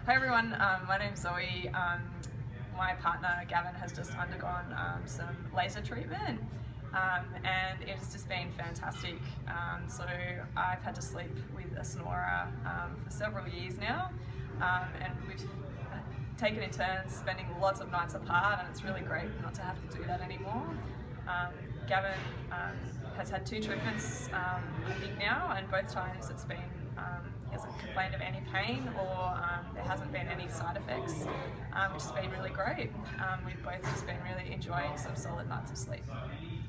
Hi everyone, my name's Zoe. My partner Gavin has just undergone some laser treatment and it's just been fantastic. So I've had to sleep with a snorer for several years now, and we've taken in turns spending lots of nights apart, and it's really great not to have to do that anymore. Gavin has had 2 treatments I think now, and both times it's been he hasn't complained of any pain or there hasn't been any side effects, which has been really great. We've both just been really enjoying some solid nights of sleep.